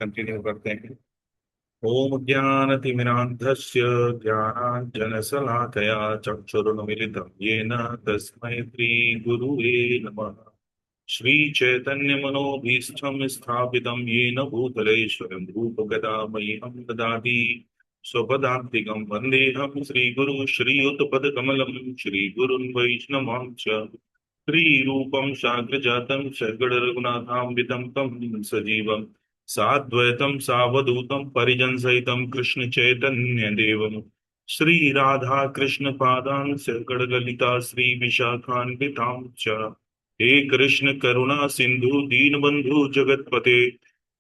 Continue करते हैं। ओम ज्ञानतिमिरान्धस्य ज्ञानाञ्जनशलाकया चक्षुरुन्मिलितं येन तस्मै श्रीगुरुवे नमः। श्रीचैतन्यमनोभीष्टं स्थापितं येन भूतले स्वयं रूपगदा मह्यं ददाति स्वपदान्तिकं वन्देऽहं श्रीगुरु श्रीयुतपदकमलं श्रीगुरुन् वैष्णवांश्च श्रीरूपं साग्रजातं सगडरघुनाथान्वितं तं सजीवम् साद्वैतं सावधूतं परिजनसहितं कृष्ण चैतन्य देवम् श्री राधा कृष्ण पादान् सगडललिता श्री विशाखान्वितां च। हे कृष्ण करुणा सिंधु दीनबंधु जगतपते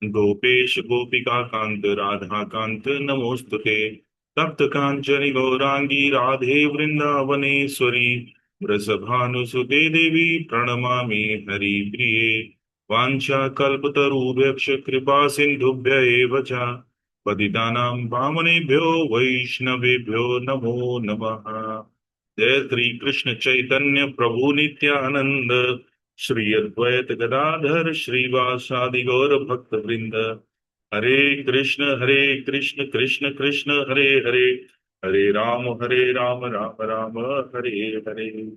गोपेश गोपिका कांत राधा कांत नमोस्तुते। तप्त कांचन गौरांगी राधे वृंदावनेश्वरी वृषभानुसुते देवी प्रणमामि हरिप्रिये। वाञ्छाकल्पतरुभ्यश्च कृपा सिन्धुभ्य एव च पतितानां पावनेभ्यो वैष्णवेभ्यो नमो नमः। जय श्री कृष्ण चैतन्य प्रभु नित्यानंद श्री अद्वैत गदाधर श्रीवासादि गौर भक्त वृंद। हरे कृष्ण कृष्ण कृष्ण हरे हरे, हरे राम राम हरे हरे।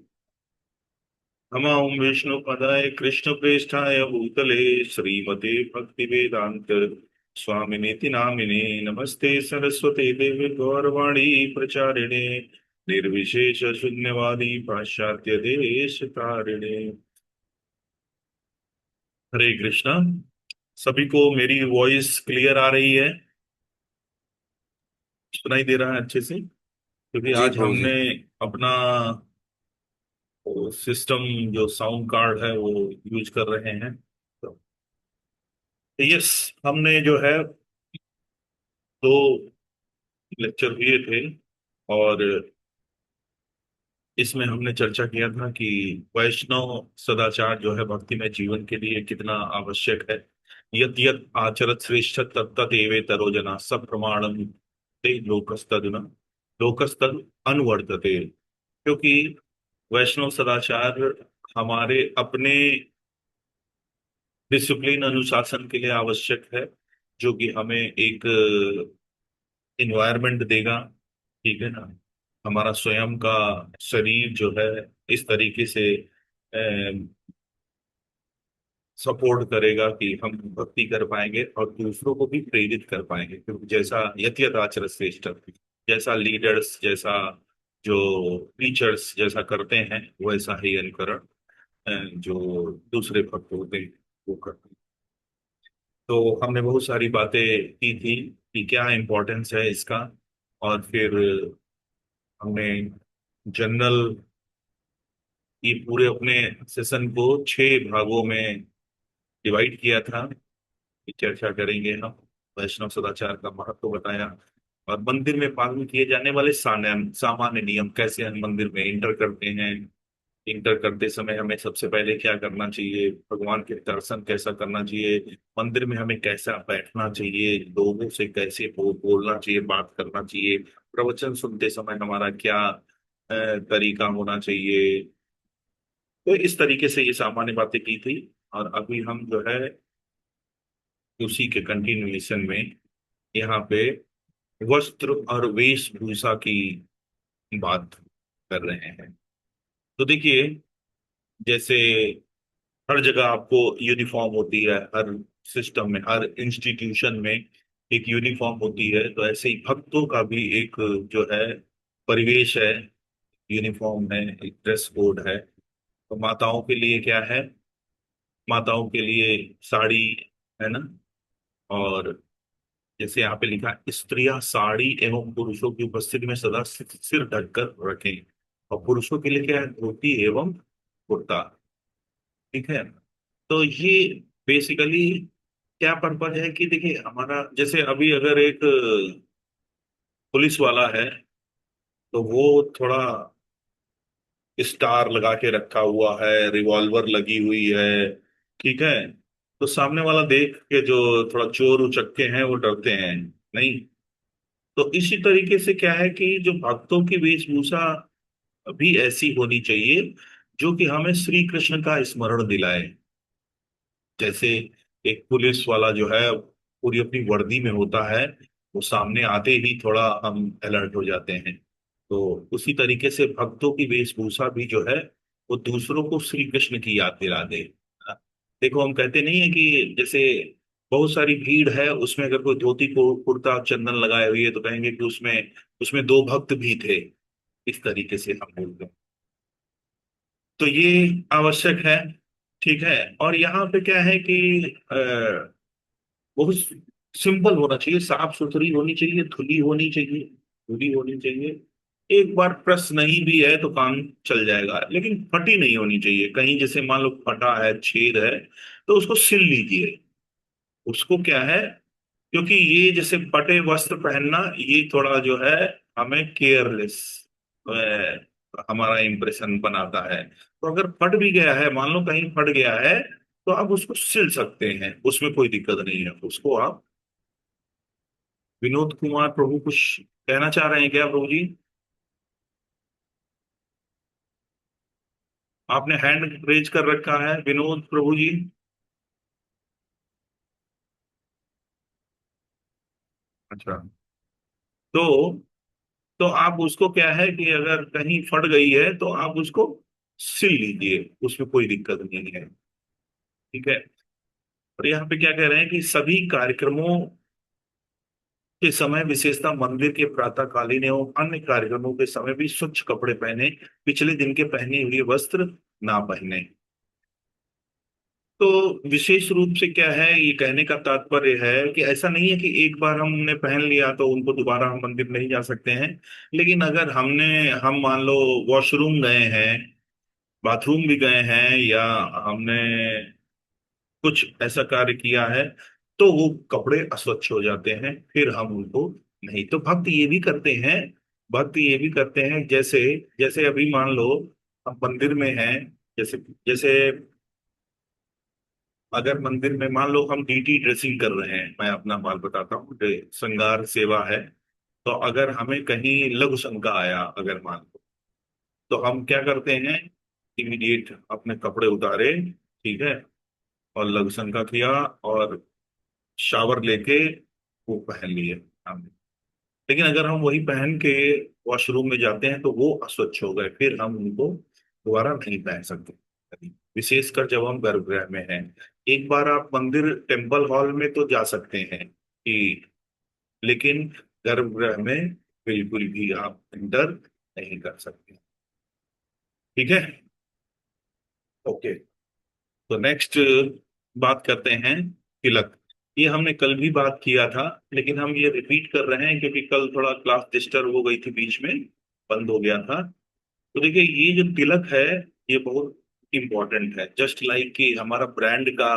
नमो विष्णुपदाय कृष्णप्रेष्ठाय भूतले श्रीमते भक्तिवेदांत स्वामिनेति नामिने नमस्ते सरस्वते देवे गौरवाणी प्रचारिणे निर्विशेष शून्यवादी पाश्चात्य देश तारिणे। हरे कृष्णा। सभी को मेरी वॉइस क्लियर आ रही है? सुनाई दे रहा है अच्छे से? क्योंकि जी आज प्रभु जी। हमने अपना सिस्टम जो साउंड कार्ड है वो यूज कर रहे हैं। तो यस, हमने जो है दो लेक्चर दिए थे और इसमें हमने चर्चा किया था कि वैष्णव सदाचार जो है भक्ति में जीवन के लिए कितना आवश्यक है। यत यत आचरत श्रेष्ठ तत् तत् एवेतरो जना सब प्रमाणम ते लोकस्तदन लोकस्तद अनुवर्तते। क्योंकि वैष्णव सदाचार हमारे अपने डिसिप्लिन अनुशासन के लिए आवश्यक है, जो कि हमें एक इन्वायरमेंट देगा। ठीक है ना? हमारा स्वयं का शरीर जो है इस तरीके से सपोर्ट करेगा कि हम भक्ति कर पाएंगे और दूसरों को भी प्रेरित कर पाएंगे। क्योंकि जैसा यत्यत आचर श्रेष्ठ, जैसा लीडर्स जैसा जो टीचर्स जैसा करते हैं वैसा ही अनुकरण जो दूसरे भक्त होते हैं वो करते हैं। तो हमने बहुत सारी बातें की थी कि क्या इम्पोर्टेंस है इसका। और फिर हमने जनरल ये पूरे अपने सेशन को 6 भागों में डिवाइड किया था कि चर्चा करेंगे हम। वैष्णव सदाचार का महत्व बताया और मंदिर में पालन किए जाने वाले सामान्य नियम, कैसे हम मंदिर में इंटर करते हैं, इंटर करते समय हमें सबसे पहले क्या करना चाहिए, भगवान के दर्शन कैसा करना चाहिए, मंदिर में हमें कैसा बैठना चाहिए, लोगों से कैसे बोलना चाहिए, बात करना चाहिए, प्रवचन सुनते समय हमारा क्या तरीका होना चाहिए। तो इस तरीके से ये सामान्य बातें की थी। और अभी हम जो है उसी के कंटिन्यूएशन में यहाँ पे वस्त्र और वेशभूषा की बात कर रहे हैं। तो देखिए, जैसे हर जगह आपको यूनिफॉर्म होती है, हर सिस्टम में हर इंस्टीट्यूशन में एक यूनिफॉर्म होती है, तो ऐसे ही भक्तों का भी एक जो है परिवेश है, यूनिफॉर्म है, एक ड्रेस कोड है। तो माताओं के लिए क्या है? माताओं के लिए साड़ी है ना। और जैसे यहाँ पे लिखा है, स्त्रियां साड़ी एवं पुरुषों की उपस्थिति में सदा सिर ढककर रखें। और पुरुषों के लिए क्या है? धोती एवं कुर्ता। ठीक है। तो ये बेसिकली क्या पर्पज है कि देखिए, हमारा जैसे अभी अगर एक पुलिस वाला है तो वो थोड़ा स्टार लगा के रखा हुआ है, रिवॉल्वर लगी हुई है। ठीक है। तो सामने वाला देख के जो थोड़ा चोर उचक्के हैं वो डरते हैं नहीं। तो इसी तरीके से क्या है कि जो भक्तों की वेशभूषा भी ऐसी होनी चाहिए जो कि हमें श्री कृष्ण का स्मरण दिलाए। जैसे एक पुलिस वाला जो है पूरी अपनी वर्दी में होता है, वो सामने आते ही थोड़ा हम अलर्ट हो जाते हैं। तो उसी तरीके से भक्तों की वेशभूषा भी जो है वो दूसरों को श्री कृष्ण की याद दिला दे। हाँ, देखो हम कहते नहीं है कि जैसे बहुत सारी भीड़ है, उसमें अगर कोई धोती को कुर्ता चंदन लगाए हुई है तो कहेंगे कि उसमें उसमें दो भक्त भी थे। इस तरीके से हम बोलते हैं। तो ये आवश्यक है। ठीक है। और यहाँ पे क्या है कि बहुत सिंपल होना चाहिए, साफ सुथरी होनी चाहिए, धुली होनी चाहिए, धुली होनी चाहिए। एक बार प्रेस नहीं भी है तो काम चल जाएगा, लेकिन फटी नहीं होनी चाहिए। कहीं जैसे मान लो फटा है, छेद है, तो उसको सिल लीजिए। उसको क्या है, क्योंकि ये जैसे फटे वस्त्र पहनना ये थोड़ा जो है हमें केयरलेस हमारा इंप्रेशन बनाता है। तो अगर फट भी गया है, मान लो कहीं फट गया है, तो आप उसको सिल सकते हैं, उसमें कोई दिक्कत नहीं है। उसको आप, विनोद कुमार प्रभु कुछ कहना चाह रहे हैं क्या प्रभु जी? आपने हैंड रेज कर रखा है विनोद प्रभु जी। अच्छा। तो तो आप उसको क्या है कि अगर कहीं फट गई है तो आप उसको सिल लीजिए, उसमें कोई दिक्कत नहीं है। ठीक है। और यहाँ पे क्या कह रहे हैं कि सभी कार्यक्रमों के समय, विशेषतः मंदिर के प्रातःकालीन एवं अन्य कार्यक्रमों के समय भी स्वच्छ कपड़े पहने, पिछले दिन के पहने हुए वस्त्र ना पहने। तो विशेष रूप से क्या है, ये कहने का तात्पर्य है कि ऐसा नहीं है कि एक बार हमने पहन लिया तो उनको दोबारा हम मंदिर नहीं जा सकते हैं। लेकिन अगर हम मान लो वॉशरूम गए हैं, बाथरूम भी गए हैं, या हमने कुछ ऐसा कार्य किया है, तो वो कपड़े अस्वच्छ हो जाते हैं, फिर हम उनको नहीं। तो भक्त ये भी करते हैं, भक्त ये भी करते हैं, जैसे जैसे अभी मान लो हम मंदिर में हैं, जैसे जैसे अगर मंदिर में मान लो हम डीटी ड्रेसिंग कर रहे हैं, मैं अपना बाल बताता हूँ, श्रृंगार सेवा है। तो अगर हमें कहीं लघु शंका आया, अगर मान लो, तो हम क्या करते हैं, इमीडिएट अपने कपड़े उतारे, ठीक है, और लघु शंका किया, और शावर लेके वो पहन लिए हमने। लेकिन अगर हम वही पहन के वॉशरूम में जाते हैं तो वो अस्वच्छ हो गए, फिर हम उनको दोबारा नहीं पहन सकते, विशेषकर जब हम गर्भगृह में हैं। एक बार आप मंदिर टेम्पल हॉल में तो जा सकते हैं कि, लेकिन गर्भगृह में बिल्कुल भी आप एंटर नहीं कर सकते। ठीक है। ओके। तो नेक्स्ट बात करते हैं तिलक। ये हमने कल भी बात किया था, लेकिन हम ये रिपीट कर रहे हैं क्योंकि कल थोड़ा क्लास डिस्टर्ब हो गई थी, बीच में बंद हो गया था। तो देखिए ये जो तिलक है, ये बहुत इंपॉर्टेंट है, जस्ट लाइक कि हमारा ब्रांड का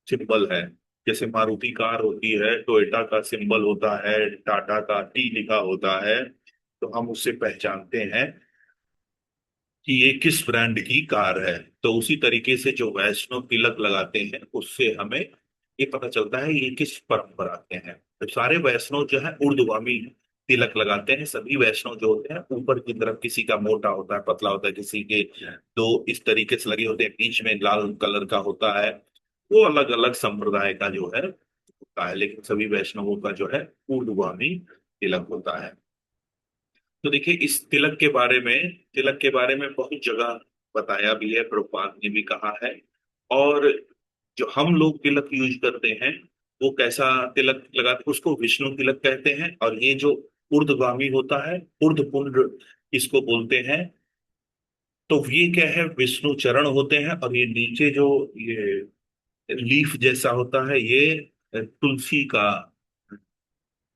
सिंबल है। जैसे मारुति कार होती है, टोयोटा का सिंबल होता है, टाटा का टी लिखा होता है, तो हम उससे पहचानते हैं कि ये किस ब्रांड की कार है। तो उसी तरीके से जो वैष्णव तिलक लगाते हैं, उससे हमें ये पता चलता है ये किस परंपरा के हैं। तो सारे वैष्णव जो है ऊर्ध्वगामी तिलक लगाते हैं। सभी वैष्णव जो होते हैं ऊपर की तरफ, किसी का मोटा होता है, पतला होता है, किसी के दो इस तरीके से लगे होते हैं, बीच में लाल कलर का होता है। वो अलग अलग संप्रदाय का जो है होता है, लेकिन सभी वैष्णवों का जो है ऊर्ध्वगामी तिलक होता है। तो देखिए इस तिलक के बारे में बहुत जगह बताया भी है, प्रभुपाद ने भी कहा है। और जो हम लोग तिलक यूज करते हैं, वो कैसा तिलक लगाते हैं, उसको विष्णु तिलक कहते हैं। और ये जो ऊर्ध्वगामी होता है, ऊर्ध्वपुंड्र इसको बोलते हैं। तो ये क्या है, विष्णु चरण होते हैं, और ये नीचे जो ये लीफ जैसा होता है, ये तुलसी का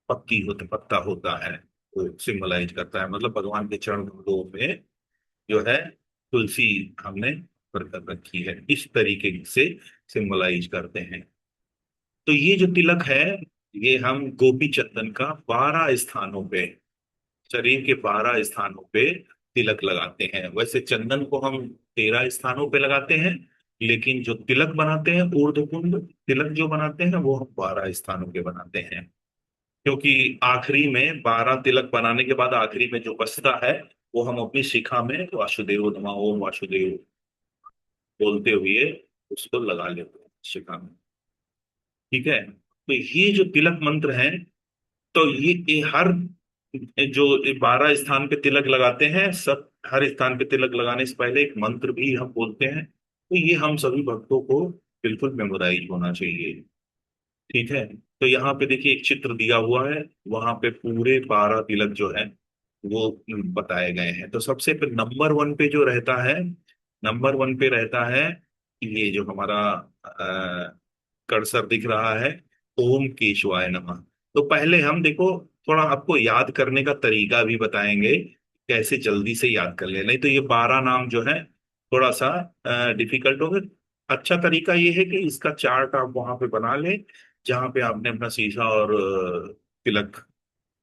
पत्ता होता है, वो सिंबलाइज करता है, मतलब भगवान के चरण कमलों में जो है तुलसी हमने कर रखी है, इस तरीके से सिंबलाइज करते हैं। तो ये जो तिलक है, ये हम गोपी चंदन का 12 स्थानों पे, शरीर के 12 स्थानों पे तिलक लगाते हैं। वैसे चंदन को हम 13 स्थानों पे लगाते हैं, लेकिन जो तिलक बनाते हैं, ऊर्ध्वपुंड तिलक जो बनाते हैं, वो हम 12 स्थानों के बनाते हैं। क्योंकि आखिरी में 12 तिलक बनाने के बाद आखिरी में जो बचता है, वो हम अपनी शिखा में वासुदेव नमः ओम वासुदेव बोलते हुए उसको लगा लेते हैं शिखा में। ठीक है। तो ये जो तिलक मंत्र है, तो ये हर जो 12 स्थान पे तिलक लगाते हैं, सब हर स्थान पे तिलक लगाने से पहले एक मंत्र भी हम बोलते हैं। तो ये हम सभी भक्तों को बिल्कुल मेमोराइज होना चाहिए। ठीक है। तो यहाँ पे देखिए एक चित्र दिया हुआ है, वहां पे पूरे 12 तिलक जो है वो बताए गए हैं। तो सबसे पे नंबर वन पे जो रहता है, नंबर वन पे रहता है ये जो हमारा कर्सर दिख रहा है, ओम केशवाय नमः। तो पहले हम देखो, थोड़ा आपको याद करने का तरीका भी बताएंगे, कैसे जल्दी से याद कर ले, नहीं तो ये 12 नाम जो है थोड़ा सा डिफिकल्ट होगा। अच्छा तरीका ये है कि इसका चार्ट आप वहां पे बना लें, जहां पे आपने अपना शीशा और तिलक,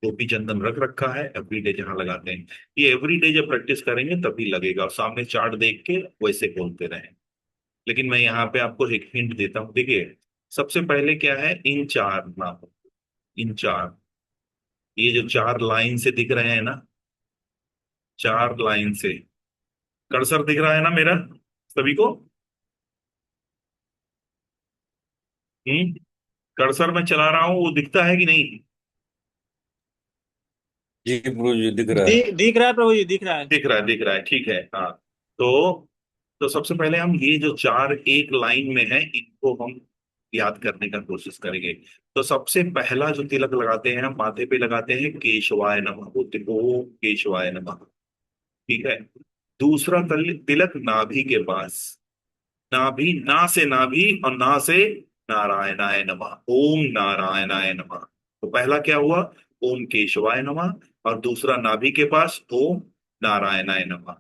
टोपी, चंदन रख रखा है, एवरीडे जहां लगाते हैं। ये एवरीडे जब प्रैक्टिस करेंगे तभी लगेगा, और सामने चार्ट देख के वैसे बोलते रहें। लेकिन मैं यहाँ पे आपको एक हिंट देता हूँ, देखिए सबसे पहले क्या है, इन चार नाम, इन चार, ये जो चार लाइन से दिख रहे हैं ना, चार लाइन से कर्सर दिख रहा है ना मेरा सभी को? हम्म। कर्सर मैं चला रहा हूँ, वो दिखता है कि नहीं? जी प्रभु जी, दिख रहा है। दिख रहा है प्रभु जी, दिख रहा है। दिख रहा है, दिख रहा है, ठीक है, हाँ। तो तो सबसे पहले हम ये जो चार एक लाइन में है, इनको हम याद करने का कोशिश करेंगे। तो सबसे पहला जो तिलक लगाते हैं हम माथे पे लगाते हैं, केशवाय नमः, बोलते हैं, ओम केशवाय नमः। ठीक है। दूसरा तिलक नाभि के पास, नाभि, ना से नाभि और ना से नारायणाय नमः, ओम नारायणाय नमः। तो पहला क्या हुआ, ओम केशवाय नमः, और दूसरा नाभि के पास ओम नारायणाय नमः।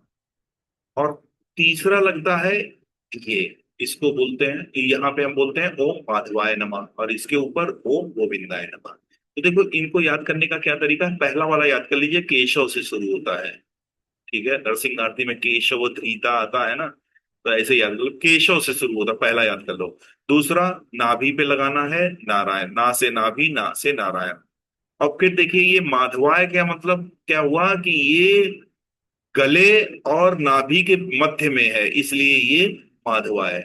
और तीसरा लगता है ये, इसको बोलते हैं, यहाँ पे हम बोलते हैं ओम माधवाय नमः, और इसके ऊपर ओम गोविंदाय नमः। तो देखो इनको याद करने का क्या तरीका है, पहला वाला याद कर लीजिए, केशव से शुरू होता है। ठीक है, नरसिंह आरती में केशव धृता आता है ना, तो ऐसे याद कर लो, केशव से शुरू होता है, पहला याद कर लो। दूसरा, नाभि पे लगाना है नारायण, ना से नाभि, ना से नारायण। और फिर देखिए ये माधवाय क्या मतलब, क्या हुआ कि ये गले और नाभि के मध्य में है, इसलिए ये माधवाय,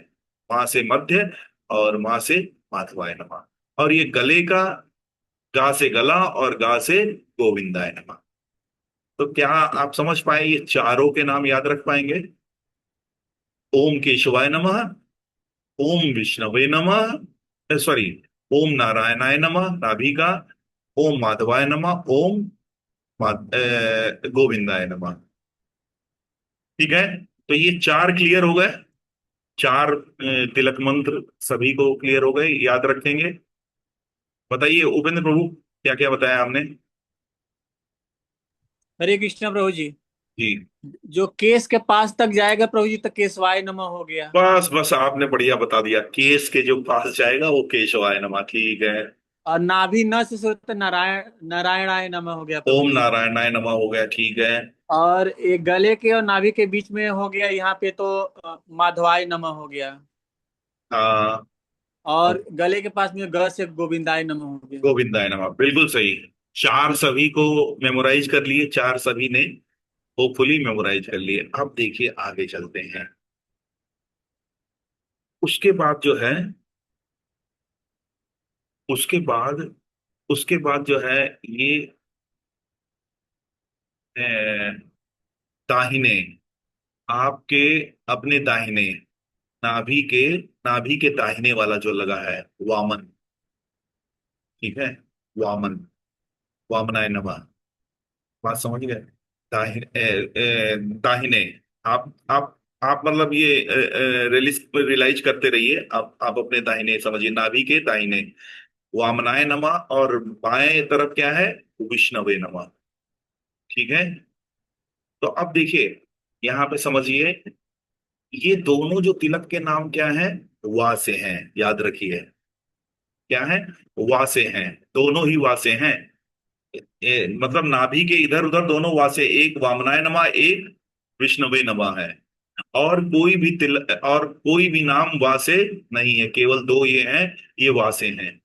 माँ से मध्य और माँ से माधवाय नमः। और ये गले का, गा से गला और गा से गोविंदाय नमः। तो क्या आप समझ पाए, ये चारों के नाम याद रख पाएंगे? ओम केशवाय नमः, ओम विष्णवे नमः, सॉरी, ओम नारायणाय नमः नाभि का, ओम माधवाय नमः, ओम गोविंदाय नमः। ठीक है। तो ये चार क्लियर हो गए, चार तिलक मंत्र सभी को क्लियर हो गए, याद रखेंगे। बताइए उपेंद्र प्रभु, क्या क्या बताया आपने? हरे कृष्ण प्रभु जी। जी। जो केस के पास तक जाएगा प्रभु जी, तो केशवाय नमः हो गया। बस बस आपने बढ़िया बता दिया, केस के जो पास जाएगा वो केशवाय नमः, ठीक है। और नाभि न से शुरू होता नारायण, नारायणाय नमः हो गया प्रभु ओम जी। नारायणाय नमः हो गया, ठीक है। और एक गले के और नाभि के बीच में हो गया यहाँ पे, तो माधवाय नमः हो गया। हाँ। और गले के पास में ग से गोविंदाय नमः हो गया। गोविंदाय नमः, बिल्कुल सही। चार सभी को मेमोराइज कर लिए, चार सभी ने होपफुली मेमोराइज कर लिए। अब देखिए आगे चलते हैं। उसके बाद जो है, उसके बाद, उसके बाद जो है ये अ, दाहिने, आपके अपने दाहिने नाभि के, नाभि के दाहिने वाला जो लगा है, वामन। ठीक है, वामन, वामनाय नमः। बात समझ गए? दाहिने, आप मतलब ये रियलाइज करते रहिए, आप अपने दाहिने समझिए, नाभि के दाहिने वामनाय नमः, और बाएं तरफ क्या है, विष्णवे नमः। ठीक है। तो अब देखिए यहाँ पे समझिए, ये दोनों जो तिलक के नाम क्या है, वा से हैं, याद रखिए, क्या है, वा से हैं, दोनों ही वा से हैं। मतलब नाभि के इधर उधर दोनों वासे, एक वामनाय नमः, एक विष्णवे नमः है। और कोई भी और कोई भी नाम वासे नहीं है, केवल दो ये हैं, ये वासे हैं,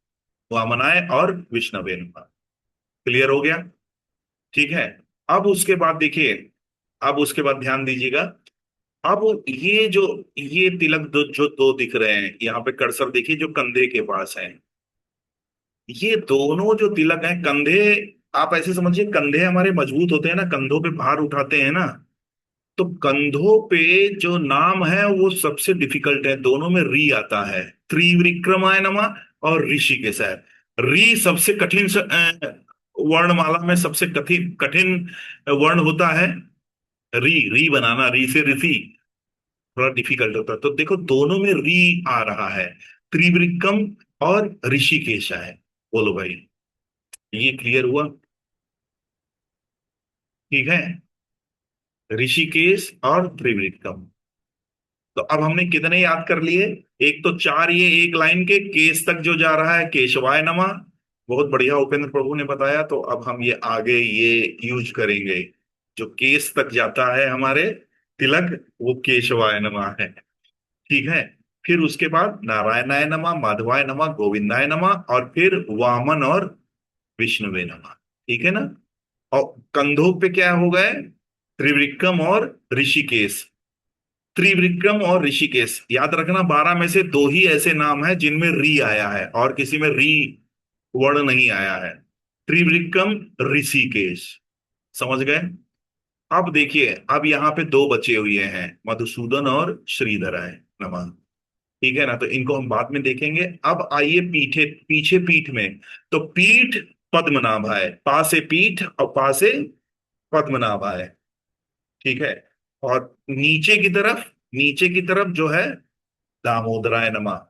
वामनाय और विष्णवे नमः। क्लियर हो गया? ठीक है। अब उसके बाद देखिए, अब उसके बाद ध्यान दीजिएगा। अब ये जो, ये तिलक जो दो दिख रहे हैं यहाँ पे, कर्सर देखिए जो कंधे के पास है, ये दोनों जो तिलक हैं कंधे, आप ऐसे समझिए कंधे हमारे मजबूत होते हैं ना, कंधों पे भार उठाते हैं ना, तो कंधों पे जो नाम है वो सबसे डिफिकल्ट है, दोनों में री आता है। त्रिविक्रमाय नमः और ऋषिकेश है। री सबसे कठिन वर्णमाला में सबसे कठिन कठिन वर्ण होता है। री री बनाना, री से ऋषि थोड़ा डिफिकल्ट होता है, तो देखो दोनों में री आ रहा है। त्रिविक्रम और ऋषिकेश है। बोलो भाई, ये क्लियर हुआ? ठीक है। ऋषिकेश और त्रिविक्रम। तो अब हमने कितने याद कर लिए? एक तो चार ये एक लाइन के केस तक जो जा रहा है, केशवाय नमः। बहुत बढ़िया उपेंद्र प्रभु ने बताया। तो अब हम ये आगे ये यूज करेंगे, जो केस तक जाता है हमारे तिलक, वो केशवाय नमः है। ठीक है। फिर उसके बाद नारायणाय नमः, माधवाय नमः, गोविंदाय नमः, और फिर वामन और विष्णुवे नमः। ठीक है ना? और कंधों पे क्या हो गए? त्रिविक्रम और ऋषिकेश। त्रिविक्रम और ऋषिकेश याद रखना, 12 में से दो ही ऐसे नाम हैं जिनमें री आया है और किसी में री वर्ण नहीं आया है। त्रिविक्रम, ऋषिकेश। समझ गए? अब देखिए, अब यहाँ पे दो बचे हुए हैं, मधुसूदन और श्रीधराय नमः। ठीक है ना? तो इनको हम बाद में देखेंगे। अब आइए पीठे, पीछे पीठ में। तो पीठ पद्मनाभ है, पा से पीठ और पा से पद्मनाभ है। ठीक है। और नीचे की तरफ, नीचे की तरफ जो है दामोदराय नमः।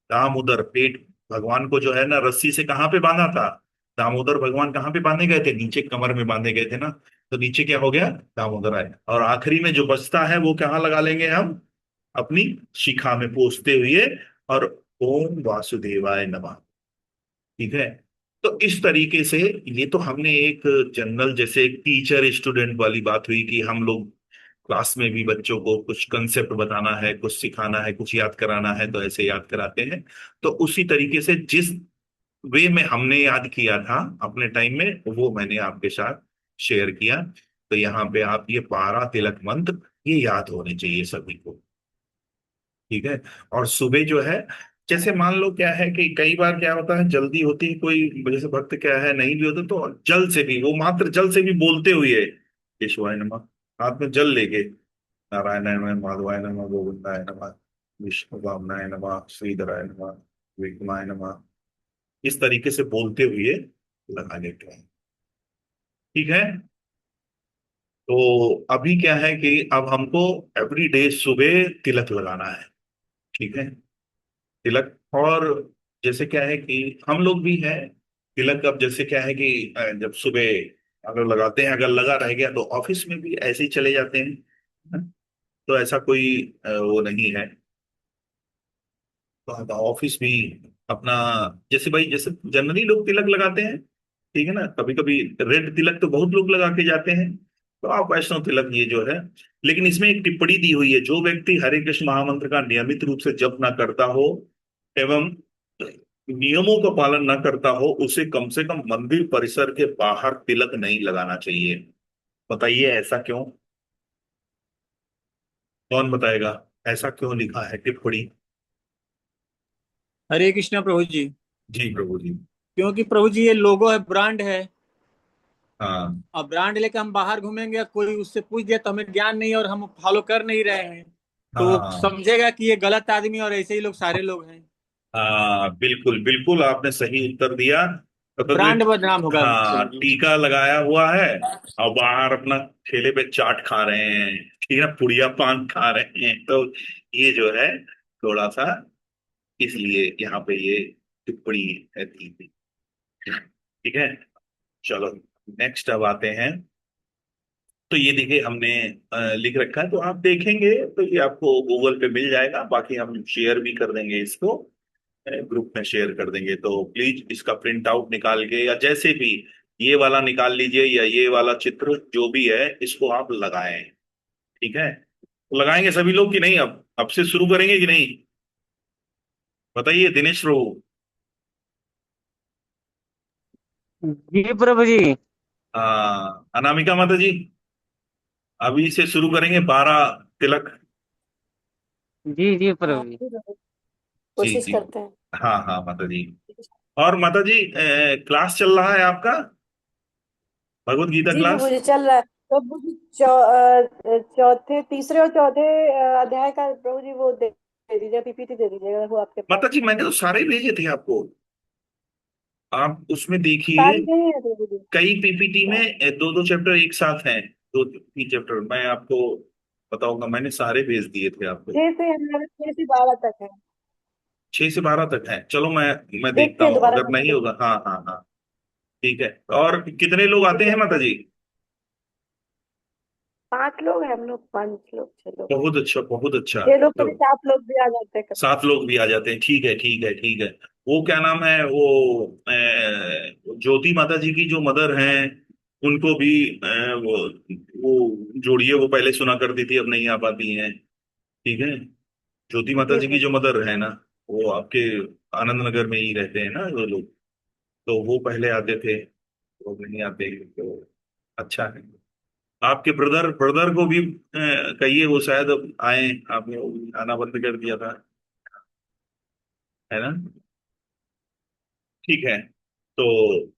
दामोदर पेट, भगवान को जो है ना रस्सी से कहाँ पे बांधा था? दामोदर भगवान कहाँ पे बांधे गए थे? नीचे कमर में बांधे गए थे ना। तो नीचे क्या हो गया? दामोदराय। और आखिरी में जो बचता है वो कहाँ लगा लेंगे हम? अपनी शिखा में पोंछते हुए। और ओम वासुदेवाय नमः। ठीक है। तो इस तरीके से, ये तो हमने एक जनरल जैसे एक टीचर स्टूडेंट वाली बात हुई कि हम लोग क्लास में भी बच्चों को कुछ कंसेप्ट बताना है, कुछ सिखाना है, कुछ याद कराना है, तो ऐसे याद कराते हैं। तो उसी तरीके से जिस वे में हमने याद किया था अपने टाइम में, वो मैंने आपके साथ शेयर किया। तो यहाँ पे आप ये 12 तिलक मंत्र ये याद होने चाहिए सभी को। ठीक है। और सुबह जो है, जैसे मान लो क्या है कि कई बार क्या होता है, जल्दी होती है, कोई जैसे भक्त क्या है नहीं भी होता, तो जल से भी, वो मात्र जल से भी बोलते हुए केशवाय नमः, हाथ में जल लेके नारायणाय नमः, माधवाय नमः, गोविंदाय नमः, विष्णु वामनाय नमः, श्रीधराय नमः, विक्रमाय नमः, इस तरीके से बोलते हुए लगा लेते हैं। ठीक है। तो अभी क्या है कि अब हमको एवरी डे सुबह तिलक लगाना है। ठीक है। तिलक। और जैसे क्या है कि हम लोग भी हैं, तिलक अब जैसे क्या है कि जब सुबह अगर लगाते हैं, अगर लगा रह गया तो ऑफिस में भी ऐसे ही चले जाते हैं। तो ऐसा कोई वो नहीं है। तो आप ऑफिस भी अपना, जैसे भाई जैसे जनरली लोग तिलक लगाते हैं, ठीक है ना, कभी कभी रेड तिलक तो बहुत लोग लगा के जाते हैं। तो आप वैष्णव तिलक ये जो है, लेकिन इसमें एक टिप्पणी दी हुई है, जो व्यक्ति हरे कृष्ण महामंत्र का नियमित रूप से जप ना करता हो एवं नियमों का पालन न करता हो, उसे कम से कम मंदिर परिसर के बाहर तिलक नहीं लगाना चाहिए। बताइए ऐसा क्यों? कौन बताएगा? ऐसा क्यों लिखा है टिप्पणी? हरे कृष्णा प्रभु जी। जी प्रभु जी। क्योंकि प्रभु जी ये लोगो है, ब्रांड है। हाँ अब ब्रांड लेके हम बाहर घूमेंगे, कोई उससे पूछ दिया तो हमें ज्ञान नहीं है और हम फॉलो कर नहीं रहे हैं, तो वो हाँ समझेगा कि ये गलत आदमी, और ऐसे ही लोग सारे लोग हैं। हाँ, बिल्कुल बिल्कुल आपने सही उत्तर दिया। तो ब्रांड बदनाम होगा। हाँ, टीका लगाया हुआ है और बाहर अपना ठेले पे चाट खा रहे हैं, ठीक है, पुड़िया पान खा रहे हैं, तो ये जो है थोड़ा सा, इसलिए यहाँ पे ये टिप्पणी है थी। ठीक है। चलो, नेक्स्ट अब आते हैं। तो ये देखिए हमने लिख रखा है, तो आप देखेंगे तो ये आपको गूगल पे मिल जाएगा, बाकी हम शेयर भी कर देंगे इसको, ग्रुप में शेयर कर देंगे। तो प्लीज इसका प्रिंट आउट निकाल के, या जैसे भी ये वाला निकाल लीजिए, या ये वाला चित्र जो भी है इसको आप लगाएं। ठीक है। तो लगाएंगे सभी लोग कि नहीं? अब से शुरू करेंगे कि नहीं? बताइए दिनेश प्रभु। जी प्रभु जी। अनामिका माता जी, अभी से शुरू करेंगे 12 तिलक। जी जी हाँ प्रभु जी। फिर जी कोशिश जी। करते हैं। हाँ हाँ माता जी। और माता जी क्लास चल रहा है आपका, भगवत गीता जी प्रभु क्लास? जी चल रहा है। प्रभु जी चौथे तीसरे और चौथे अध्याय का प्रभु जी वो दे दीजिए, पीपीटी दे दीजिएगा वो आपके पास। माता जी मैंने तो सारे भेजे थे आपको, आप उसमें देखिए। सारी नहीं है प्रभु जी। कई पीपीटी में दो दो चैप्टर एक साथ हैं, दो तीन चैप्टर मैं आपको बताऊंगा, मैंने सारे भेज दिए थे आपको। 6 से 12 तक है। 6 से 12 तक है, चलो मैं देखता देखते हैं हूँ, दोबारा अगर से नहीं देख होगा, हाँ हाँ हाँ, ठीक है। और कितने लोग आते ठीक हैं है। माता जी? 5 लोग हैं हम लोग, 5 लोग 6 लोग। बहुत अच्छा बहुत अच्छा। 6 लोग के तो लिए 7 लोग भी आ जाते हैं कभी। 7 लोग भी आ जाते हैं, ठीक है ठीक है ठीक है। वो क्या नाम है वो ज्योति माता जी की जो मदर हैं, उनको भी वो जोड़िए, वो पहले सुना करती थी अब नहीं आ पाती हैं, ठीक है। ज्योति माता जी जी की जो प्रभु। मदर है ना, वो आपके आनंद नगर में ही रहते हैं ना वो लोग, तो वो पहले आते थे, वो नहीं आते, तो अच्छा है। आपके ब्रदर ब्रदर को भी कहिए, वो शायद अब आए, आपने आना बंद कर दिया था, है ना? ठीक है, तो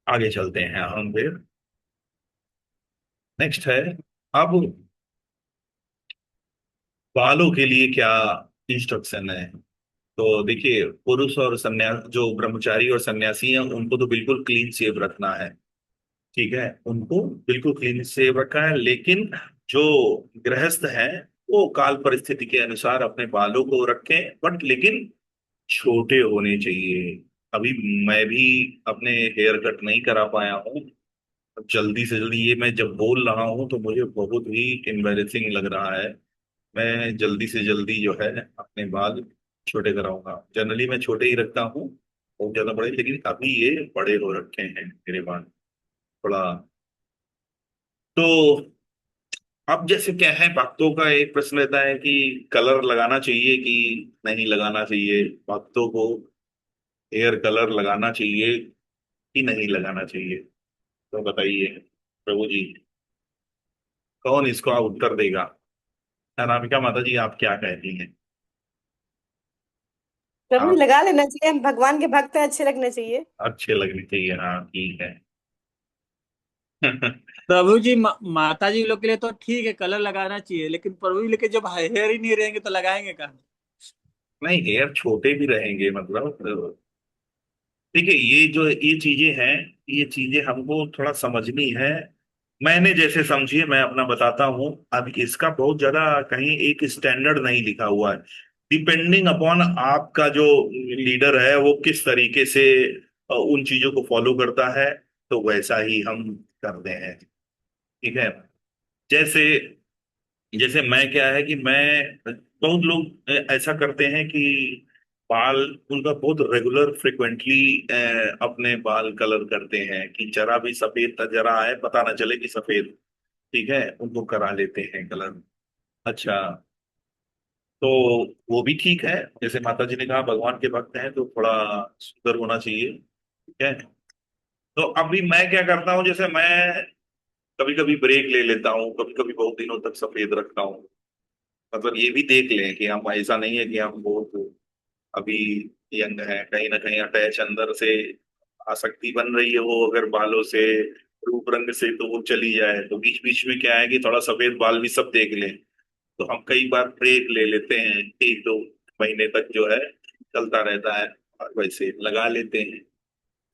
आगे चलते हैं हम फिर। नेक्स्ट है, अब बालों के लिए क्या इंस्ट्रक्शन है? तो देखिए, पुरुष और सन्यास, जो ब्रह्मचारी और सन्यासी हैं, उनको तो बिल्कुल क्लीन शेव रखना है, ठीक है, उनको बिल्कुल क्लीन शेव रखा है। लेकिन जो गृहस्थ हैं, वो काल परिस्थिति के अनुसार अपने बालों को रखें, बट लेकिन छोटे होने चाहिए। अभी मैं भी अपने हेयर कट नहीं करा पाया हूँ, जल्दी से जल्दी, ये मैं जब बोल रहा हूँ तो मुझे बहुत ही एम्बेरसिंग लग रहा है। मैं जल्दी से जल्दी जो है अपने बाल छोटे कराऊंगा। जनरली मैं छोटे ही रखता हूँ, बहुत ज्यादा बड़े, लेकिन अभी ये बड़े हो रखे हैं मेरे बाल थोड़ा। तो अब जैसे क्या है, भक्तों का एक प्रश्न रहता है कि कलर लगाना चाहिए कि नहीं लगाना चाहिए, भक्तों को हेयर कलर लगाना चाहिए कि नहीं लगाना चाहिए, तो बताइए प्रभु जी, कौन इसको उत्तर देगा? अनामिका माता जी, आप क्या कहती हैं? प्रभु जी आप लगा लेना चाहिए, हम भगवान के भक्त हैं, अच्छे लगने चाहिए। अच्छे लगने चाहिए, हाँ ठीक है। प्रभु जी माता जी लोग के लिए तो ठीक है, कलर लगाना चाहिए, लेकिन प्रभु जी लेके जब हेयर ही नहीं रहेंगे तो लगाएंगे कहाँ? नहीं, हेयर छोटे भी रहेंगे मतलब, देखिए ये जो ये चीजें हैं, ये चीजें हमको थोड़ा समझनी है। मैंने जैसे समझिए, मैं अपना बताता हूँ। अब इसका बहुत ज्यादा कहीं एक स्टैंडर्ड नहीं लिखा हुआ है, डिपेंडिंग अपॉन आपका जो लीडर है वो किस तरीके से उन चीजों को फॉलो करता है, तो वैसा ही हम करते हैं, ठीक है। जैसे जैसे मैं क्या है कि मैं, बहुत लोग ऐसा करते हैं कि बाल उनका बहुत रेगुलर फ्रिक्वेंटली अपने बाल कलर करते हैं, कि जरा भी सफेद जरा है पता ना चले कि सफेद, ठीक है, उनको करा लेते हैं कलर। अच्छा, तो वो भी ठीक है, जैसे माता जी ने कहा भगवान के भक्त हैं तो थोड़ा सुंदर होना चाहिए, ठीक है। तो अभी मैं क्या करता हूँ, जैसे मैं कभी कभी ब्रेक ले लेता हूँ, कभी कभी बहुत दिनों तक सफेद रखता हूँ। मतलब ये भी देख लें कि हम, ऐसा नहीं है कि हम बहुत अभी यंग है, कहीं ना कहीं अटैच अंदर से आसक्ति बन रही है वो, अगर बालों से, रूप रंग से, तो वो चली जाए, तो बीच बीच में क्या है कि थोड़ा सफेद बाल भी सब देख लें। तो हम कई बार ब्रेक ले लेते हैं, 1-2 महीने तक जो है चलता रहता है, और वैसे लगा लेते हैं।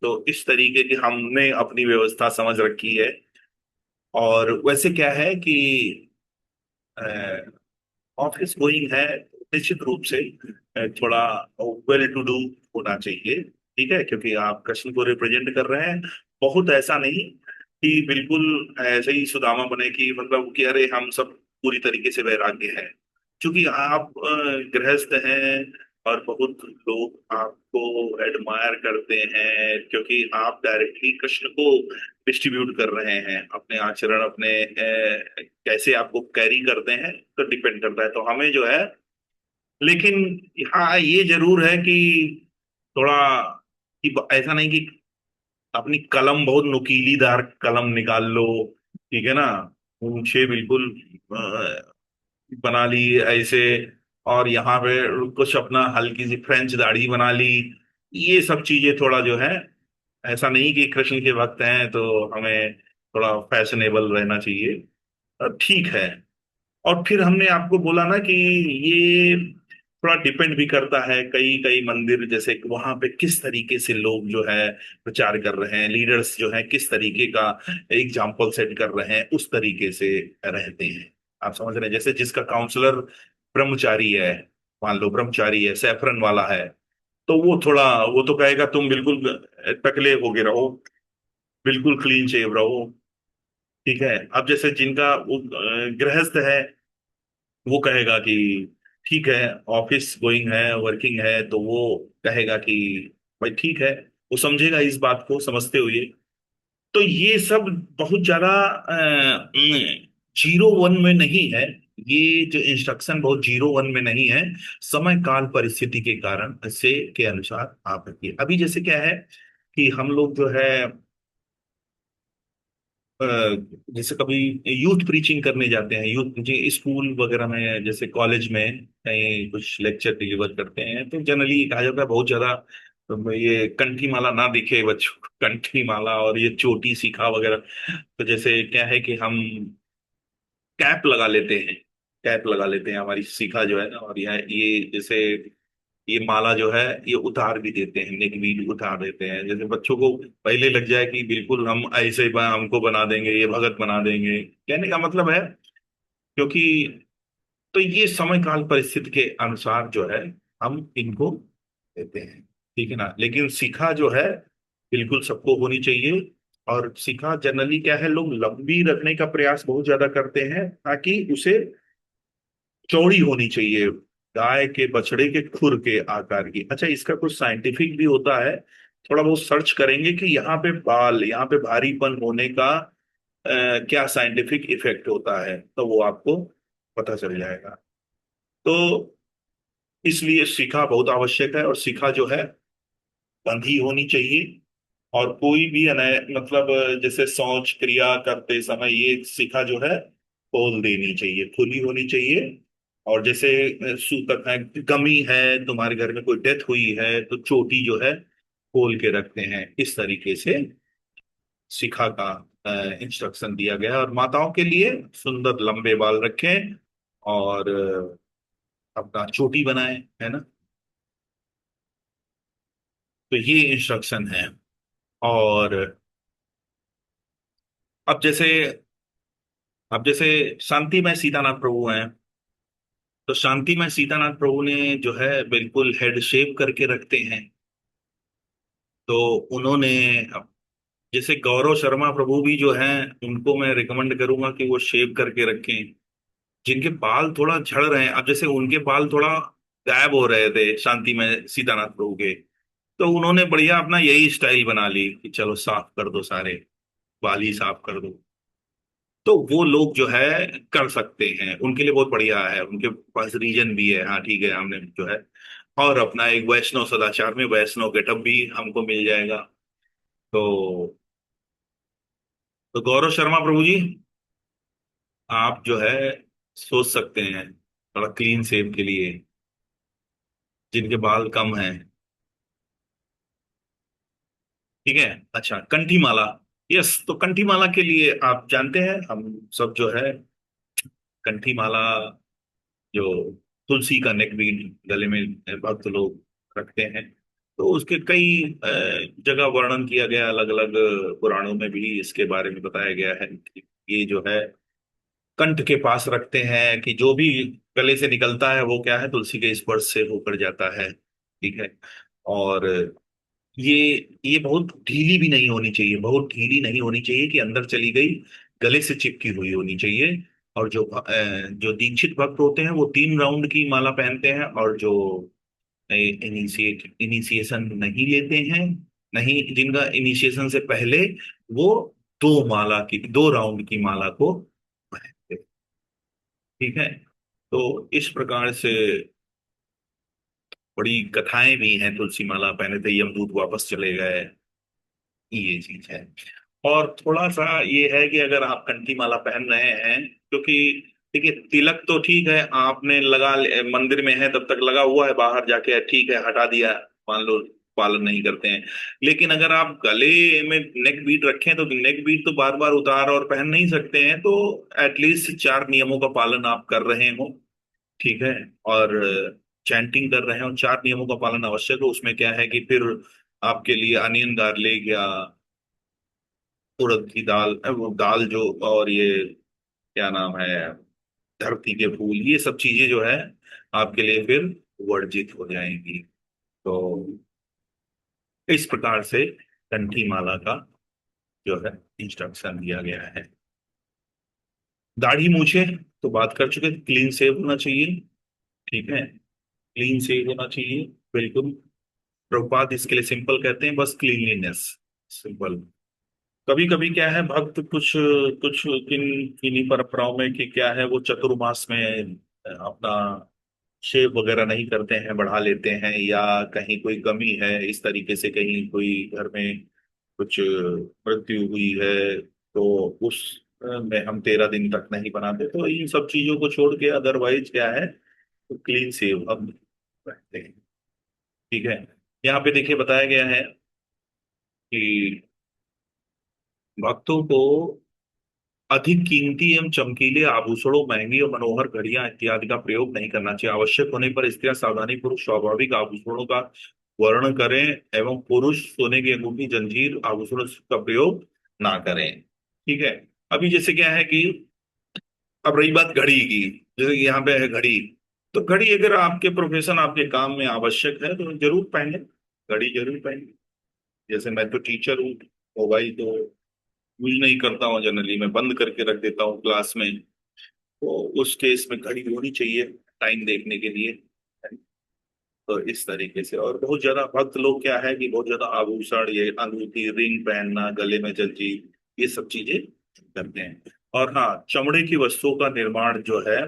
तो इस तरीके की हमने अपनी व्यवस्था समझ रखी है। और वैसे क्या है कि ऑफिस गोइंग है, निश्चित रूप से थोड़ा वेल टू डू होना चाहिए, ठीक है, क्योंकि आप कृष्ण को रिप्रेजेंट कर रहे हैं। बहुत ऐसा नहीं कि बिल्कुल ऐसे ही सुदामा बने कि मतलब कि अरे हम सब पूरी तरीके से वैराग्य हैं, क्योंकि आप गृहस्थ हैं, और बहुत लोग आपको एडमायर करते हैं, क्योंकि आप डायरेक्टली कृष्ण को डिस्ट्रीब्यूट कर रहे हैं। अपने आचरण, अपने कैसे आपको कैरी करते हैं, तो डिपेंड करता है, तो हमें जो है, लेकिन हाँ ये जरूर है कि थोड़ा, कि ऐसा नहीं कि अपनी कलम बहुत नुकीली दार कलम निकाल लो, ठीक है ना, ऊंचे बिल्कुल बना ली ऐसे, और यहाँ पे कुछ अपना हल्की सी फ्रेंच दाढ़ी बना ली, ये सब चीजें थोड़ा जो है, ऐसा नहीं कि कृष्ण के भक्त हैं तो हमें थोड़ा फैशनेबल रहना चाहिए। ठीक है। और फिर हमने आपको बोला ना कि ये थोड़ा डिपेंड भी करता है, कई कई मंदिर जैसे वहां पे किस तरीके से लोग जो है प्रचार कर रहे हैं, लीडर्स जो है किस तरीके का एग्जाम्पल सेट कर रहे हैं, उस तरीके से रहते हैं। आप समझ रहे हैं, जैसे जिसका काउंसलर ब्रह्मचारी है, मान लो ब्रह्मचारी है, सैफरन वाला है, तो वो थोड़ा, वो तो कहेगा तुम बिल्कुल टकले होके रहो, बिल्कुल क्लीन शेव रहो। ठीक है। अब जैसे जिनका वो गृहस्थ है, वो कहेगा कि ठीक है, ऑफिस गोइंग है, वर्किंग है, तो वो कहेगा कि भाई ठीक है, वो समझेगा इस बात को समझते हुए। तो ये सब बहुत ज्यादा जीरो वन में नहीं है। ये जो इंस्ट्रक्शन बहुत जीरो वन में नहीं है, समय काल परिस्थिति के कारण से के अनुसार आप रखिए। अभी जैसे क्या है कि हम लोग जो है अ, जैसे कभी यूथ प्रीचिंग करने जाते हैं, यूथ प्रीचिंग स्कूल वगैरह में, जैसे कॉलेज में कहीं कुछ लेक्चर डिलीवर करते हैं, तो जनरली कहा जाता है बहुत ज्यादा ये कंठी माला ना दिखे बच्चों को, कंठी माला और ये चोटी सीखा वगैरह। तो जैसे क्या है कि हम कैप लगा लेते हैं, कैप लगा लेते हैं हमारी शिखा जो है ना, और ये जैसे ये माला जो है ये उतार भी देते हैं, नेक भी उतार देते हैं, जैसे बच्चों को पहले लग जाए कि बिल्कुल हम ऐसे ही हमको बना देंगे, ये भगत बना देंगे, कहने का मतलब है। क्योंकि तो ये समय काल परिस्थिति के अनुसार जो है हम इनको देते हैं। ठीक है ना, लेकिन शिखा जो है बिल्कुल सबको होनी चाहिए। और शिखा जनरली क्या है, लोग लंबी रखने का प्रयास बहुत ज्यादा करते हैं ताकि उसे चौड़ी होनी चाहिए, गाय के बछड़े के खुर के आकार की। अच्छा, इसका कुछ साइंटिफिक भी होता है, थोड़ा बहुत सर्च करेंगे कि यहाँ पे बाल, यहाँ पे भारीपन होने का क्या साइंटिफिक इफेक्ट होता है, तो वो आपको पता चल जाएगा। तो इसलिए शिखा बहुत आवश्यक है, और शिखा जो है बंधी होनी चाहिए। और कोई भी मतलब जैसे शौच क्रिया करते समय ये शिखा जो है खोल देनी चाहिए, खुली होनी चाहिए। और जैसे सूतक है, गमी है, तुम्हारे घर में कोई डेथ हुई है, तो चोटी जो है खोल के रखते हैं, इस तरीके से शिखा का इंस्ट्रक्शन दिया गया है। और माताओं के लिए सुंदर लंबे बाल रखें, और अपना चोटी बनाएं, है ना। तो ये इंस्ट्रक्शन है। और अब जैसे अब जैसे शांतिमय सीतानाथ प्रभु हैं, तो शांतिमय सीतानाथ प्रभु ने जो है बिल्कुल हेड शेप करके रखते हैं। तो उन्होंने, जैसे गौरव शर्मा प्रभु भी जो हैं, उनको मैं रिकमेंड करूंगा कि वो शेप करके रखें। जिनके बाल थोड़ा झड़ रहे हैं, अब जैसे उनके बाल थोड़ा गायब हो रहे थे शांतिमय सीतानाथ प्रभु के, तो उन्होंने बढ़िया अपना यही स्टाइल बना ली कि चलो साफ कर दो, सारे बाल ही साफ कर दो। तो वो लोग जो है कर सकते हैं, उनके लिए बहुत बढ़िया है, उनके पास रीजन भी है। हाँ ठीक है, हमने जो है, और अपना एक वैष्णव सदाचार में वैष्णव गेटअप भी हमको मिल जाएगा। तो गौरव शर्मा प्रभु जी, आप जो है सोच सकते हैं थोड़ा क्लीन शेव के लिए, जिनके बाल कम हैं। ठीक है। अच्छा, कंठी माला। यस, तो कंठी माला के लिए आप जानते हैं, हम सब जो है कंठी माला, जो तुलसी का नेकबीड गले में भक्त लोग रखते हैं, तो उसके कई जगह वर्णन किया गया, अलग अलग पुराणों में भी इसके बारे में बताया गया है कि ये जो है कंठ के पास रखते हैं, कि जो भी गले से निकलता है वो क्या है, तुलसी के स्पर्श से होकर जाता है। ठीक है। और ये ये बहुत ढीली भी नहीं होनी चाहिए, बहुत ढीली नहीं होनी चाहिए कि अंदर चली गई, गले से चिपकी हुई होनी चाहिए। और जो दीक्षित भक्त होते हैं वो 3 राउंड की माला पहनते हैं, और जो इनिशिएशन नहीं लेते हैं, नहीं, जिनका इनिशिएशन से पहले, वो 2 राउंड की माला को पहनते हैं। ठीक है। तो इस प्रकार से बड़ी कथाएं भी हैं, तुलसी माला पहने थे यमदूत वापस चले गए, ये चीज है। और थोड़ा सा ये है कि अगर आप कंठी माला पहन रहे हैं, क्योंकि देखिए तिलक तो ठीक है, आपने मंदिर में है तब तक लगा हुआ है, बाहर जाके ठीक है हटा दिया, मान लो पालन नहीं करते हैं। लेकिन अगर आप गले में नेक बीट रखें तो नेक बीट तो बार बार उतार और पहन नहीं सकते हैं, तो एटलीस्ट 4 नियमों का पालन आप कर रहे हो, ठीक है, और चैंटिंग कर रहे हो, 4 नियमों का पालन आवश्यक है। उसमें क्या है कि फिर आपके लिए अनियन गार्लिक या उड़द की दाल, वो दाल जो, और ये क्या नाम है, धरती के फूल, ये सब चीजें जो है आपके लिए फिर वर्जित हो जाएंगी। तो इस प्रकार से कंठी माला का जो है इंस्ट्रक्शन दिया गया है। दाढ़ी मूछे तो बात कर चुके, क्लीन शेव होना चाहिए, ठीक है, क्लीन शेव होना चाहिए बिल्कुल। प्रभुपाद इसके लिए सिंपल कहते हैं, बस क्लीनलीनेस, सिंपल। कभी कभी क्या है, भक्त कुछ कुछ किन्हीं परंपराओं में कि क्या है, वो चतुर्मास में अपना शेव वगैरह नहीं करते हैं, बढ़ा लेते हैं, या कहीं कोई कमी है इस तरीके से, कहीं कोई घर में कुछ मृत्यु हुई है, तो उस में हम 13 दिन तक नहीं बनाते। तो इन सब चीजों को छोड़ के अदरवाइज क्या है, तो क्लीन सेव हम रखते हैं, ठीक है। यहाँ पे देखिए बताया गया है कि भक्तों को अधिक कीमती एवं चमकीले आभूषणों, महंगी और मनोहर घड़ियां इत्यादि का प्रयोग नहीं करना चाहिए। आवश्यक होने पर स्त्रियां सावधानी पूर्वक स्वाभाविक आभूषणों का वर्ण करें, एवं पुरुष सोने की अंगूठी, जंजीर आभूषणों का प्रयोग ना करें, ठीक है। अभी जैसे क्या है कि अब रही बात घड़ी की, जैसे कि यहाँ पे है घड़ी, तो घड़ी अगर आपके प्रोफेशन, आपके काम में आवश्यक है तो जरूर पहने, घड़ी जरूर पहने। जैसे मैं तो टीचर हूँ, मोबाइल तो यूज नहीं करता हूँ, जनरली मैं बंद करके रख देता हूँ क्लास में, तो उस केस में घड़ी होनी चाहिए टाइम देखने के लिए। तो इस तरीके से, और बहुत ज्यादा भक्त लोग क्या है कि बहुत ज्यादा आभूषण, ये अंगूठी, रिंग पहनना, गले में जंजीर, ये सब चीजें करते हैं। और हाँ, चमड़े की वस्तुओं का निर्माण जो है,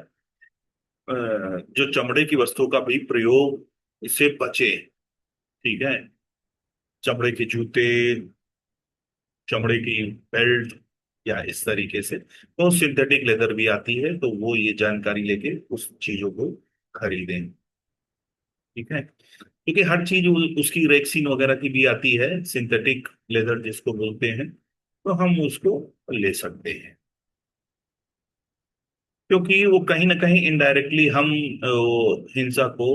जो चमड़े की वस्तुओं का भी प्रयोग, इससे बचे, ठीक है। चमड़े के जूते, चमड़े की बेल्ट, या इस तरीके से, तो सिंथेटिक लेदर भी आती है, तो वो ये जानकारी लेके उस चीजों को खरीदें, ठीक है। क्योंकि हर चीज उसकी रेक्सीन वगैरह की भी आती है, सिंथेटिक लेदर जिसको बोलते हैं, तो हम उसको ले सकते हैं, क्योंकि वो कहीं ना कहीं इनडायरेक्टली हम हिंसा को,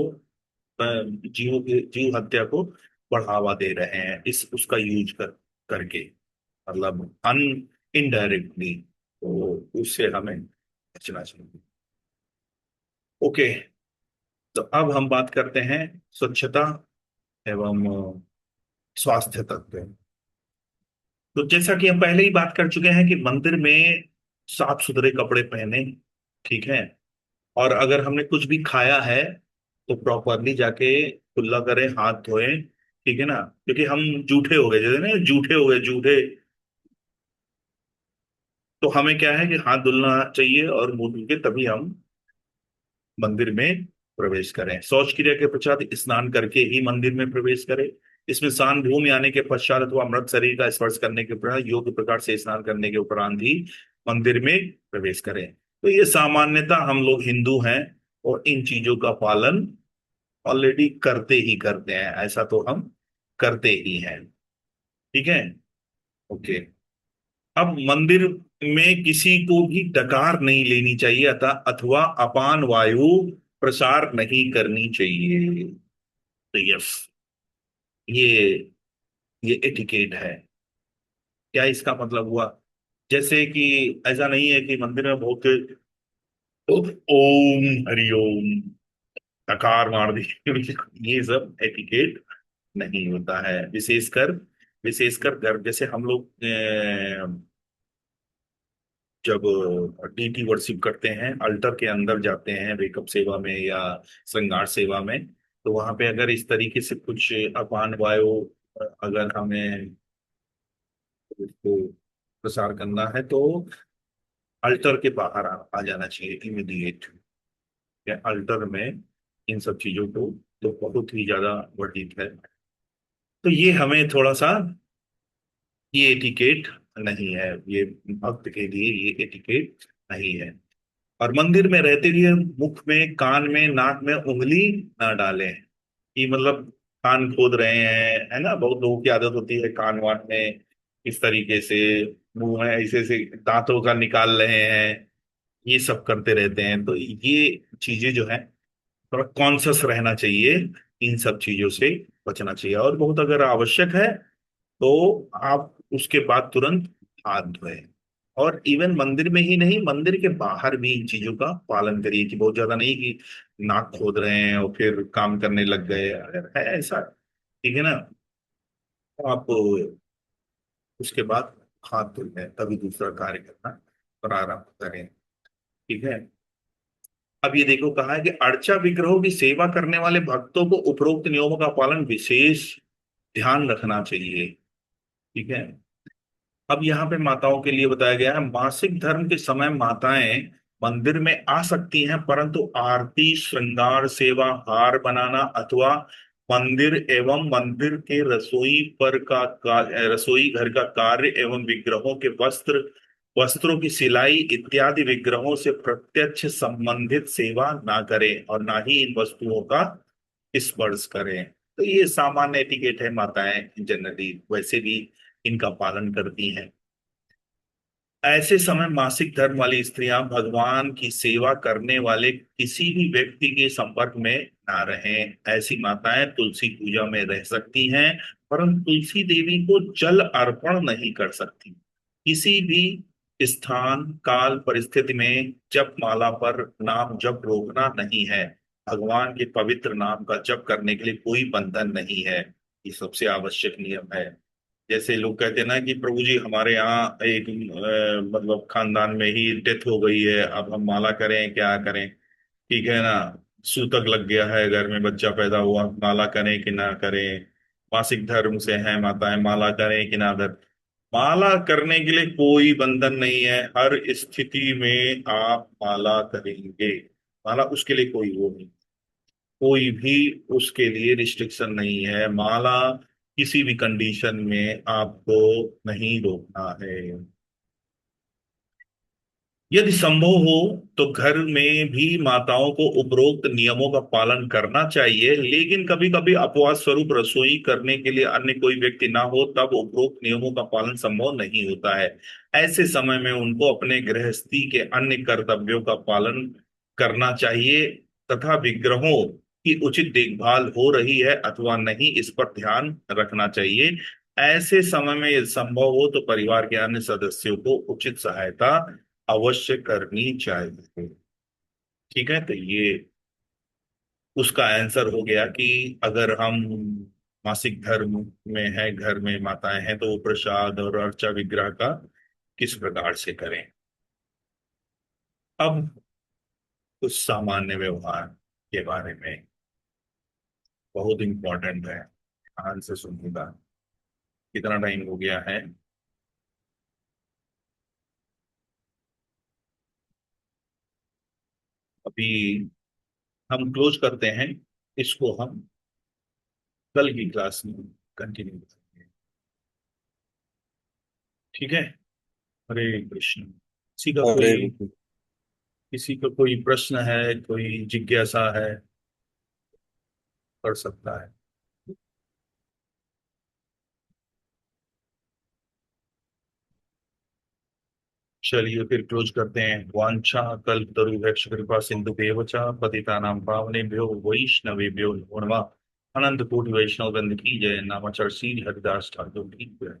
जीव हत्या को बढ़ावा दे रहे हैं इस उसका यूज करके, मतलब इनडायरेक्टली, तो उससे हमें बचना चाहिए। ओके, तो अब हम बात करते हैं स्वच्छता एवं स्वास्थ्य तत्व। तो जैसा कि हम पहले ही बात कर चुके हैं कि मंदिर में साफ सुथरे कपड़े पहने, ठीक है, और अगर हमने कुछ भी खाया है तो प्रॉपरली जाके कुल्ला करें, हाथ धोएं, ठीक है ना, क्योंकि हम जूठे हो गए, जैसे ना जूठे हो गए, जूठे, तो हमें क्या है कि हाथ धुलना चाहिए और मुंह धुल के तभी हम मंदिर में प्रवेश करें। शौच क्रिया के पश्चात स्नान करके ही मंदिर में प्रवेश करें। इसमें स्नान भूमि आने के पश्चात अथवा मृत शरीर का स्पर्श करने के उपरांत योग्य प्रकार से स्नान करने के उपरांत ही मंदिर में प्रवेश करें। तो ये सामान्यता हम लोग हिंदू हैं और इन चीजों का पालन ऑलरेडी करते ही करते हैं, ऐसा तो हम करते ही हैं, ठीक है। ओके, अब मंदिर में किसी को भी डकार नहीं लेनी चाहिए, अथवा अपान वायु प्रसार नहीं करनी चाहिए। तो यस, ये ये एटिकेट है। क्या इसका मतलब हुआ, जैसे कि ऐसा नहीं है कि मंदिर में बहुत ओम हरिओम डकार मार दी ये सब एटिकेट नहीं होता है। विशेषकर विशेषकर घर, जैसे हम लोग जब डीटी वर्शिप करते हैं, अल्टर के अंदर जाते हैं वेकअप सेवा में या श्रृंगार सेवा में, तो वहां पे अगर इस तरीके से कुछ अपान वायु अगर हमें उसको प्रसार करना है, तो अल्टर के बाहर आ जाना चाहिए इमीडिएट। या अल्टर में इन सब चीजों को तो बहुत ही ज्यादा वर्जित है। तो ये हमें थोड़ा सा, ये एटिकेट नहीं है, ये भक्त के लिए ये एटिकेट नहीं है। और मंदिर में रहते हुए मुख में, कान में, नाक में उंगली ना डालें, कि मतलब कान खोद रहे हैं, है ना। बहुत लोगों की आदत होती है कान वान में इस तरीके से, मुंह में ऐसे से दांतों का निकाल रहे हैं, ये सब करते रहते हैं। तो ये चीजें जो है थोड़ा कॉन्शियस रहना चाहिए, इन सब चीजों से बचना चाहिए। और बहुत अगर आवश्यक है तो आप उसके बाद तुरंत हाथ धोएं। और इवन मंदिर में ही नहीं, मंदिर के बाहर भी इन चीजों का पालन करिए, कि बहुत ज्यादा नहीं कि नाक खोद रहे हैं और फिर काम करने लग गए। अगर है ऐसा, ठीक है ना, तो आप उसके बाद हाथ धोएं, तभी दूसरा कार्य करना प्रारंभ करें। ठीक है। अब ये देखो, कहा है कि अर्चा विग्रहों की सेवा करने वाले भक्तों को उपरोक्त नियमों का पालन विशेष ध्यान रखना चाहिए। ठीक है। अब यहाँ पे माताओं के लिए बताया गया है, मासिक धर्म के समय माताएं मंदिर में आ सकती हैं, परंतु आरती, श्रृंगार सेवा, हार बनाना अथवा मंदिर एवं मंदिर के रसोई घर का कार्य एवं विग्रहों के वस्त्रों की सिलाई इत्यादि विग्रहों से प्रत्यक्ष संबंधित सेवा ना करें और ना ही इन वस्तुओं का स्पर्श करें। तो ये सामान्य एटिकेट है, माताएं जनरली वैसे भी इनका पालन करती हैं। ऐसे समय मासिक धर्म वाली स्त्रियां भगवान की सेवा करने वाले किसी भी व्यक्ति के संपर्क में ना रहें। ऐसी माताएं तुलसी पूजा में रह सकती हैं, परंतु तुलसी देवी को जल अर्पण नहीं कर सकती। किसी भी स्थान, काल, परिस्थिति में जप माला पर नाम जप रोकना नहीं है। भगवान के पवित्र नाम का जप करने के लिए कोई बंधन नहीं है। ये सबसे आवश्यक नियम है। जैसे लोग कहते हैं ना कि प्रभु जी हमारे यहाँ एक मतलब खानदान में ही डेथ हो गई है, अब हम माला करें क्या करें। ठीक है ना, सूतक लग गया है, घर में बच्चा पैदा हुआ, माला करें कि ना करें। मासिक धर्म से है माताएं, माला करें कि ना करें। माला करने के लिए कोई बंधन नहीं है, हर स्थिति में आप माला करेंगे। माला उसके लिए कोई वो नहीं, कोई भी उसके लिए रिस्ट्रिक्शन नहीं है। माला किसी भी कंडीशन में आपको नहीं रोकना है। यदि संभव हो तो घर में भी माताओं को उपरोक्त नियमों का पालन करना चाहिए, लेकिन कभी कभी अपवाद स्वरूप रसोई करने के लिए अन्य कोई व्यक्ति ना हो, तब उपरोक्त नियमों का पालन संभव नहीं होता है। ऐसे समय में उनको अपने गृहस्थी के अन्य कर्तव्यों का पालन करना चाहिए तथा विग्रहों की उचित देखभाल हो रही है अथवा नहीं, इस पर ध्यान रखना चाहिए। ऐसे समय में यदि संभव हो तो परिवार के अन्य सदस्यों को उचित सहायता अवश्य करनी चाहिए। ठीक है। तो ये उसका आंसर हो गया कि अगर हम मासिक धर्म में है, घर में माताएं हैं, तो वो प्रसाद और अर्चा विग्रह का किस प्रकार से करें। अब कुछ सामान्य व्यवहार के बारे में, बहुत इंपॉर्टेंट है, ध्यान से सुनिएगा। कितना टाइम हो गया है? अभी हम क्लोज करते हैं इसको, हम कल की क्लास में कंटिन्यू करेंगे। ठीक है। हरे कृष्ण। किसी का अरे कोई किसी का कोई प्रश्न है, कोई जिज्ञासा है, कर सकता है। चलिए फिर क्लोज करते हैं। वांछा कल्पतरुभ्यश्च कृपा सिंधुभ्येव च पतितानां पावनेभ्यो वैष्णवेभ्यो नमो नमः। अनंत कोटि वैष्णव वृंद की जय। नामाचार श्री हरिदास ठाकुर की जय।